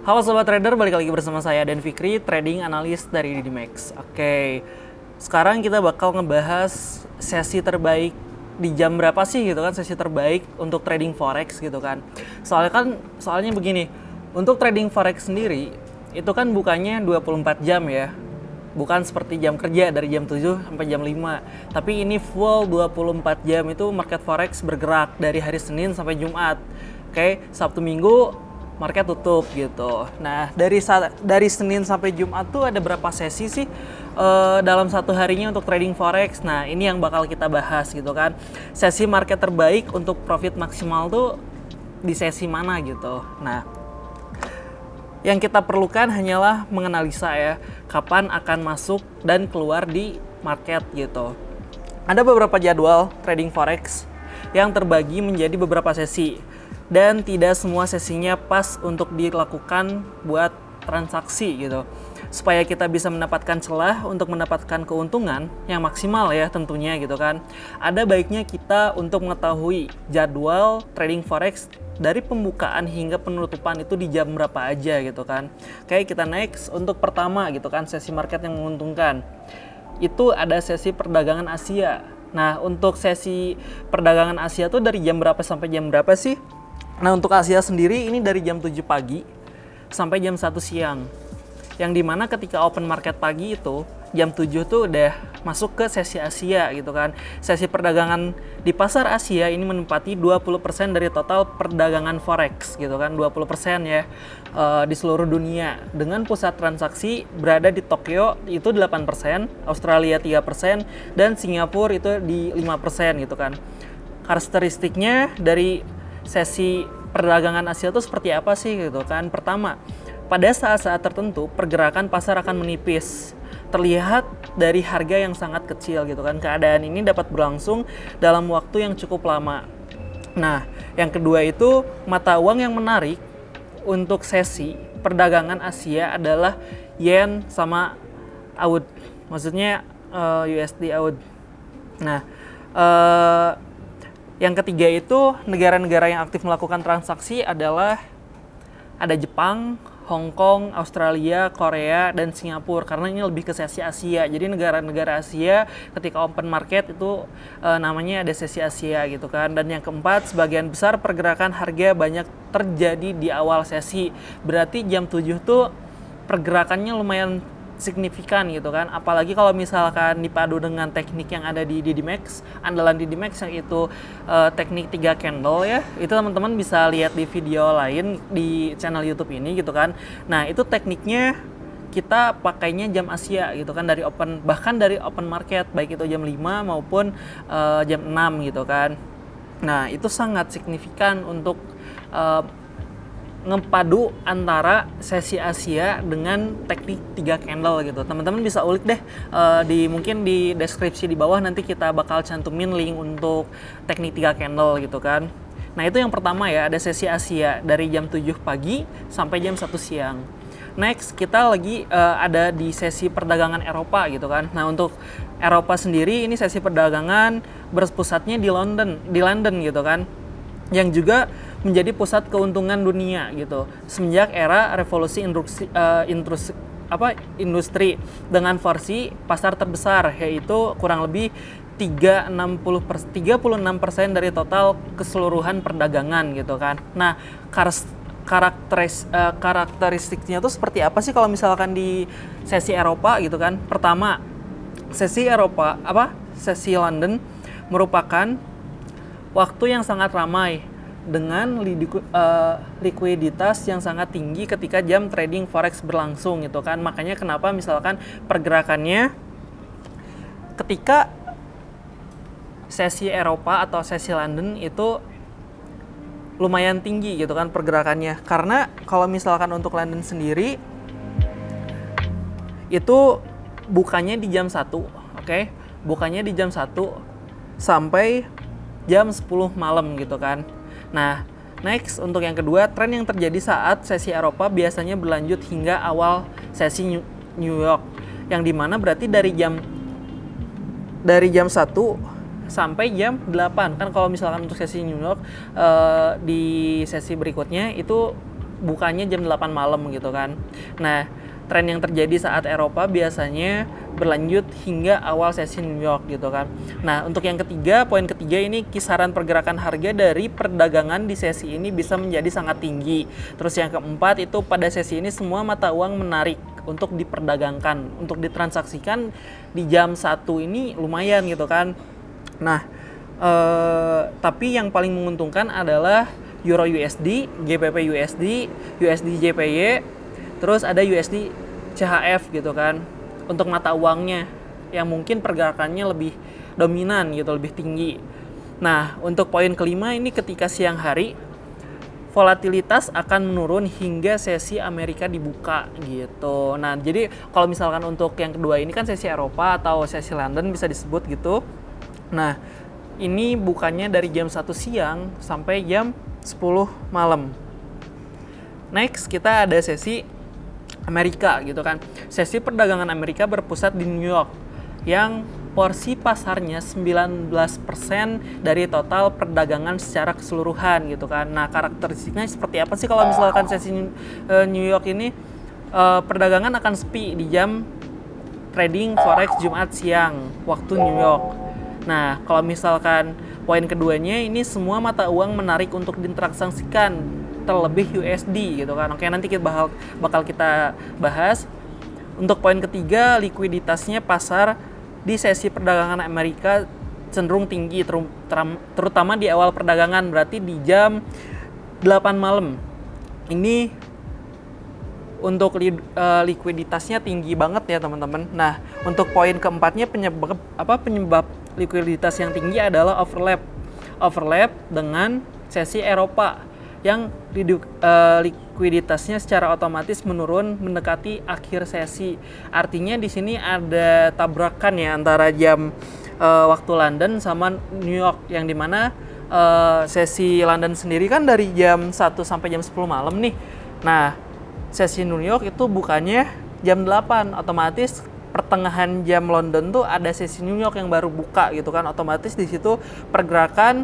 Halo Sobat Trader, balik lagi bersama saya Dan Fikri, trading analis dari DDMax. Oke, sekarang kita bakal ngebahas sesi terbaik di jam berapa sih gitu kan, sesi terbaik untuk trading forex gitu kan. Soalnya begini, untuk trading forex sendiri itu kan bukannya 24 jam ya. Bukan seperti jam kerja dari jam 7 sampai jam 5. Tapi ini full 24 jam itu market forex bergerak dari hari Senin sampai Jumat. Oke, Sabtu Minggu market tutup gitu. Nah, dari Senin sampai Jumat tuh ada berapa sesi sih dalam satu harinya untuk trading forex? Nah, ini yang bakal kita bahas gitu kan. Sesi market terbaik untuk profit maksimal tuh di sesi mana gitu. Nah, yang kita perlukan hanyalah menganalisa ya, kapan akan masuk dan keluar di market gitu. Ada beberapa jadwal trading forex yang terbagi menjadi beberapa sesi. Dan tidak semua sesinya pas untuk dilakukan buat transaksi gitu. Supaya kita bisa mendapatkan celah untuk mendapatkan keuntungan yang maksimal ya tentunya gitu kan. Ada baiknya kita untuk mengetahui jadwal trading forex dari pembukaan hingga penutupan itu di jam berapa aja gitu kan. Oke, kita next untuk pertama gitu kan, sesi market yang menguntungkan. Itu ada sesi perdagangan Asia. Nah, untuk sesi perdagangan Asia tuh dari jam berapa sampai jam berapa sih? Nah, untuk Asia sendiri ini dari jam 7 pagi sampai jam 1 siang. Yang dimana ketika open market pagi itu, jam 7 tuh udah masuk ke sesi Asia gitu kan. Sesi perdagangan di pasar Asia ini menempati 20% dari total perdagangan forex gitu kan. 20% ya di seluruh dunia. Dengan pusat transaksi berada di Tokyo itu 8%, Australia 3%, dan Singapura itu di 5% gitu kan. Karakteristiknya dari sesi perdagangan Asia itu seperti apa sih gitu kan. Pertama, pada saat-saat tertentu pergerakan pasar akan menipis. Terlihat dari harga yang sangat kecil gitu kan. Keadaan ini dapat berlangsung dalam waktu yang cukup lama. Nah, yang kedua itu mata uang yang menarik untuk sesi perdagangan Asia adalah yen sama AUD. Maksudnya USD AUD. Nah, yang ketiga itu negara-negara yang aktif melakukan transaksi adalah ada Jepang, Hong Kong, Australia, Korea, dan Singapura. Karena ini lebih ke sesi Asia. Jadi negara-negara Asia ketika open market itu namanya ada sesi Asia gitu kan. Dan yang keempat, sebagian besar pergerakan harga banyak terjadi di awal sesi. Berarti jam 7 tuh pergerakannya lumayan signifikan gitu kan, apalagi kalau misalkan dipadu dengan teknik yang ada di DDMax, andalan DDMax yang itu teknik 3 candle ya, itu teman-teman bisa lihat di video lain di channel YouTube ini gitu kan. Nah, itu tekniknya kita pakainya jam Asia gitu kan, bahkan dari open market, baik itu jam 5 maupun jam 6 gitu kan. Nah, itu sangat signifikan untuk ngepadu antara sesi Asia dengan teknik 3 candle gitu. Teman-teman bisa ulik deh mungkin di deskripsi di bawah, nanti kita bakal cantumin link untuk teknik 3 candle gitu kan. Nah, itu yang pertama ya, ada sesi Asia dari jam 7 pagi sampai jam 1 siang. Next, kita lagi ada di sesi perdagangan Eropa gitu kan. Nah, untuk Eropa sendiri ini sesi perdagangan berpusatnya di London gitu kan. Yang juga menjadi pusat keuntungan dunia gitu semenjak era revolusi industri dengan porsi pasar terbesar, yaitu kurang lebih 36% dari total keseluruhan perdagangan gitu kan. Nah, karakteristiknya tuh seperti apa sih kalau misalkan di sesi Eropa gitu kan. Pertama, sesi London merupakan waktu yang sangat ramai dengan likuiditas yang sangat tinggi ketika jam trading forex berlangsung gitu kan. Makanya kenapa misalkan pergerakannya ketika sesi Eropa atau sesi London itu lumayan tinggi gitu kan pergerakannya. Karena kalau misalkan untuk London sendiri itu bukannya di jam 1, oke? Bukannya di jam 1 sampai jam 10 malam gitu kan. Nah, next untuk yang kedua, tren yang terjadi saat sesi Eropa biasanya berlanjut hingga awal sesi New York, yang dimana berarti dari jam 1 sampai jam 8 kan. Kalau misalkan untuk sesi New York di sesi berikutnya itu bukanya jam 8 malam gitu kan. Nah, tren yang terjadi saat Eropa biasanya berlanjut hingga awal sesi New York gitu kan. Nah, untuk yang ketiga, poin ketiga ini kisaran pergerakan harga dari perdagangan di sesi ini bisa menjadi sangat tinggi. Terus yang keempat itu pada sesi ini semua mata uang menarik untuk diperdagangkan, untuk ditransaksikan di jam 1 ini lumayan gitu kan. Nah, tapi yang paling menguntungkan adalah Euro USD, GBP USD, USD JPY, terus ada USD CHF gitu kan, untuk mata uangnya yang mungkin pergerakannya lebih dominan gitu, lebih tinggi. Nah, untuk poin kelima ini ketika siang hari, volatilitas akan menurun hingga sesi Amerika dibuka gitu. Nah, jadi kalau misalkan untuk yang kedua ini kan sesi Eropa atau sesi London bisa disebut gitu. Nah, ini bukannya dari jam 1 siang sampai jam 10 malam. Next, kita ada sesi Amerika gitu kan. Sesi perdagangan Amerika berpusat di New York yang porsi pasarnya 19% dari total perdagangan secara keseluruhan gitu kan. Nah, karakteristiknya seperti apa sih kalau misalkan sesi New York ini? Perdagangan akan sepi di jam trading forex Jumat siang waktu New York. Nah, kalau misalkan poin keduanya ini semua mata uang menarik untuk ditransaksikan terlebih USD gitu kan. Oke, nanti kita bakal kita bahas. Untuk poin ketiga, likuiditasnya pasar di sesi perdagangan Amerika cenderung tinggi terutama di awal perdagangan, berarti di jam 8 malam. Ini untuk likuiditasnya tinggi banget ya teman-teman. Nah, untuk poin keempatnya penyebab likuiditas yang tinggi adalah overlap dengan sesi Eropa yang likuiditasnya secara otomatis menurun mendekati akhir sesi. Artinya di sini ada tabrakan ya antara jam waktu London sama New York, yang dimana sesi London sendiri kan dari jam 1 sampai jam 10 malam nih. Nah, sesi New York itu bukannya jam 8, otomatis pertengahan jam London tuh ada sesi New York yang baru buka gitu kan, otomatis di situ pergerakan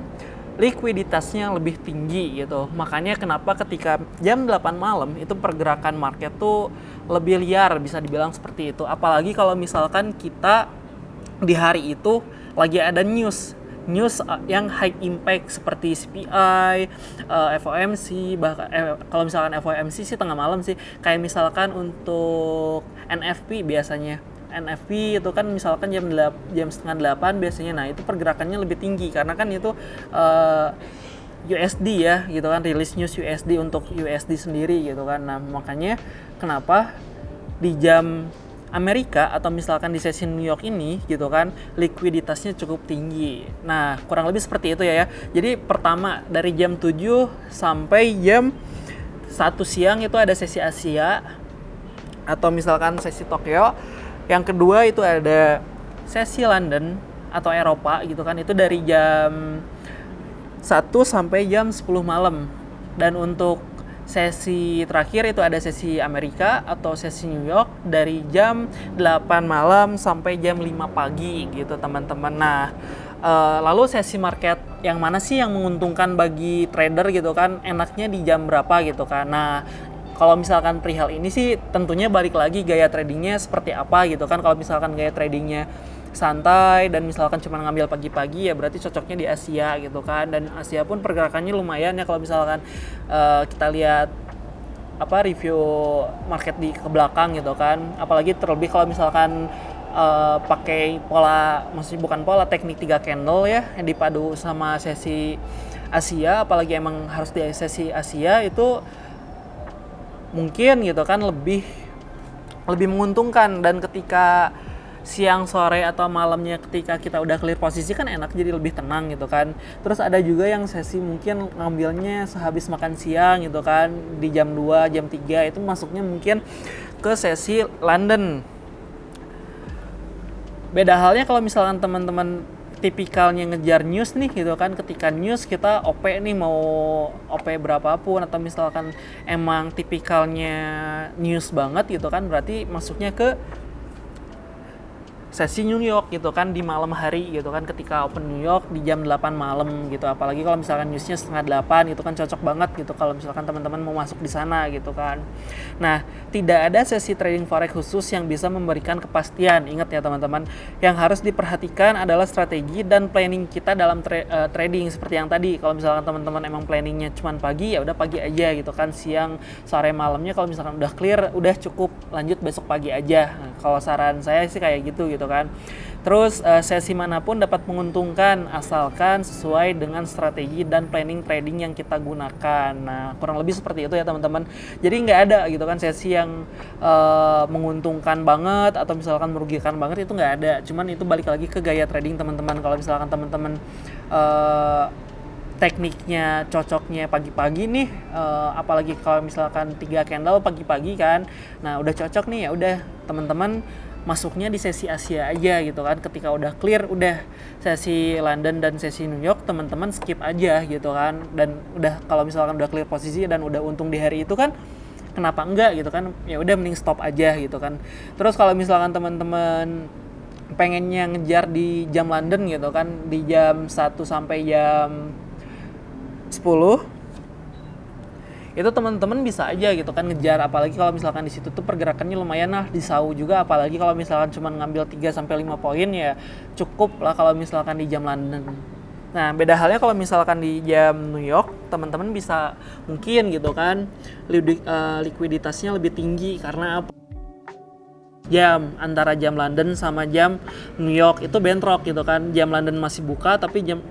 likuiditasnya lebih tinggi gitu. Makanya kenapa ketika jam 8 malam itu pergerakan market tuh lebih liar, bisa dibilang seperti itu. Apalagi kalau misalkan kita di hari itu lagi ada news yang high impact seperti CPI, FOMC, bahkan kalau misalkan FOMC sih tengah malam sih, kayak misalkan untuk NFP biasanya. NFP itu kan misalkan jam setengah 8 biasanya. Nah, itu pergerakannya lebih tinggi karena kan itu USD ya gitu kan, rilis news USD untuk USD sendiri gitu kan. Nah, makanya kenapa di jam Amerika atau misalkan di sesi New York ini gitu kan, likuiditasnya cukup tinggi. Nah, kurang lebih seperti itu ya. Jadi pertama dari jam 7 sampai jam 1 siang itu ada sesi Asia atau misalkan sesi Tokyo. Yang kedua itu ada sesi London atau Eropa gitu kan, itu dari jam 1 sampai jam 10 malam. Dan untuk sesi terakhir itu ada sesi Amerika atau sesi New York dari jam 8 malam sampai jam 5 pagi gitu teman-teman. Nah, lalu sesi market yang mana sih yang menguntungkan bagi trader gitu kan, enaknya di jam berapa gitu kan. Nah, kalau misalkan perihal ini sih tentunya balik lagi gaya tradingnya seperti apa gitu kan. Kalau misalkan gaya tradingnya santai dan misalkan cuma ngambil pagi-pagi ya berarti cocoknya di Asia gitu kan. Dan Asia pun pergerakannya lumayan ya kalau misalkan kita lihat review market di ke belakang gitu kan. Apalagi terlebih kalau misalkan pakai bukan pola teknik 3 candle ya yang dipadu sama sesi Asia, apalagi emang harus di sesi Asia itu mungkin gitu kan lebih menguntungkan. Dan ketika siang, sore, atau malamnya ketika kita udah clear posisi kan enak, jadi lebih tenang gitu kan. Terus ada juga yang sesi mungkin ngambilnya sehabis makan siang gitu kan, di jam 2, jam 3 itu masuknya mungkin ke sesi London. Beda halnya kalau misalkan teman-teman tipikalnya ngejar news nih gitu kan, ketika news kita OP nih mau OP berapapun, atau misalkan emang tipikalnya news banget gitu kan, berarti masuknya ke sesi New York gitu kan di malam hari gitu kan, ketika open New York di jam 8 malam gitu. Apalagi kalau misalkan newsnya setengah 8 gitu kan, cocok banget gitu kalau misalkan teman-teman mau masuk di sana gitu kan. Nah, tidak ada sesi trading forex khusus yang bisa memberikan kepastian. Ingat ya teman-teman, yang harus diperhatikan adalah strategi dan planning kita dalam trading. Seperti yang tadi, kalau misalkan teman-teman emang planningnya cuma pagi, ya udah pagi aja gitu kan. Siang, sore, malamnya kalau misalkan udah clear, udah cukup, lanjut besok pagi aja. Nah, kalau saran saya sih kayak gitu kan. Terus sesi manapun dapat menguntungkan asalkan sesuai dengan strategi dan planning trading yang kita gunakan. Nah, kurang lebih seperti itu ya teman-teman. Jadi nggak ada gitu kan sesi yang menguntungkan banget atau misalkan merugikan banget, itu nggak ada. Cuman itu balik lagi ke gaya trading teman-teman. Kalau misalkan teman-teman tekniknya cocoknya pagi-pagi nih, apalagi kalau misalkan 3 candle pagi-pagi kan, nah udah cocok nih, ya udah teman-teman masuknya di sesi Asia aja gitu kan. Ketika udah clear, udah sesi London dan sesi New York, teman-teman skip aja gitu kan. Dan udah kalau misalkan udah clear posisi dan udah untung di hari itu kan, kenapa enggak gitu kan, ya udah mending stop aja gitu kan. Terus kalau misalkan teman-teman pengennya ngejar di jam London gitu kan, di jam 1 sampai jam 10, itu teman-teman bisa aja gitu kan ngejar. Apalagi kalau misalkan di situ tuh pergerakannya lumayan lah, disau juga. Apalagi kalau misalkan cuma ngambil 3 sampai 5 poin, ya cukup lah kalau misalkan di jam London. Nah, beda halnya kalau misalkan di jam New York, teman-teman bisa mungkin gitu kan likuiditasnya lebih tinggi. Karena apa? Jam antara jam London sama jam New York itu bentrok gitu kan. Jam London masih buka tapi jam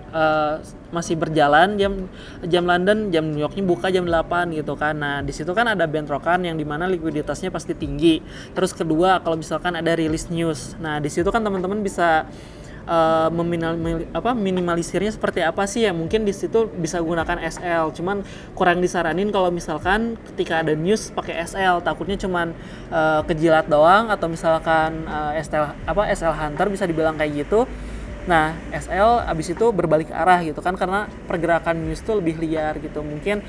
masih berjalan, jam London, jam New Yorknya buka jam 8 gitu kan. Nah, di situ kan ada bentrokan yang dimana likuiditasnya pasti tinggi. Terus kedua, kalau misalkan ada rilis news, nah di situ kan teman-teman bisa minimalisirnya seperti apa sih ya. Mungkin di situ bisa gunakan SL, cuman kurang disaranin kalau misalkan ketika ada news pakai SL, takutnya cuman kejilat doang, atau misalkan SL hunter bisa dibilang kayak gitu. Nah, SL abis itu berbalik arah gitu kan, karena pergerakan news tuh lebih liar gitu. Mungkin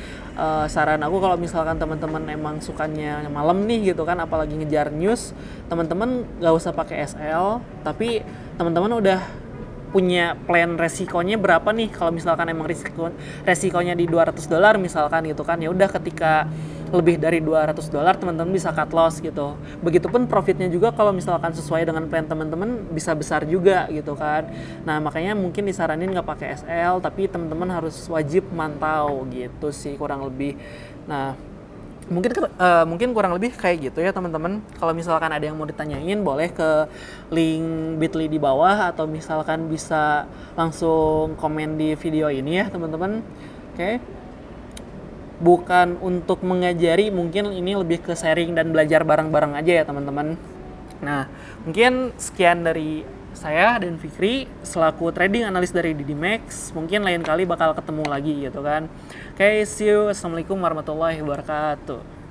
saran aku kalau misalkan teman-teman emang sukanya malam nih gitu kan, apalagi ngejar news, teman-teman gak usah pakai SL, tapi teman-teman udah punya plan resikonya berapa nih. Kalau misalkan emang resikonya di $200 misalkan gitu kan, ya udah ketika lebih dari $200 teman-teman bisa cut loss gitu. Begitupun profitnya juga kalau misalkan sesuai dengan plan teman-teman bisa besar juga gitu kan. Nah, makanya mungkin disaranin nggak pakai SL, tapi teman-teman harus wajib mantau gitu sih kurang lebih. Nah, mungkin kurang lebih kayak gitu ya teman-teman. Kalau misalkan ada yang mau ditanyain, boleh ke link bit.ly di bawah, atau misalkan bisa langsung komen di video ini ya teman-teman. Oke. Bukan untuk mengajari, mungkin ini lebih ke sharing dan belajar bareng-bareng aja ya teman-teman. Nah, mungkin sekian dari saya dan Fikri selaku trading analis dari DDMax. Mungkin lain kali bakal ketemu lagi gitu kan. Oke, see you. Assalamualaikum warahmatullahi wabarakatuh.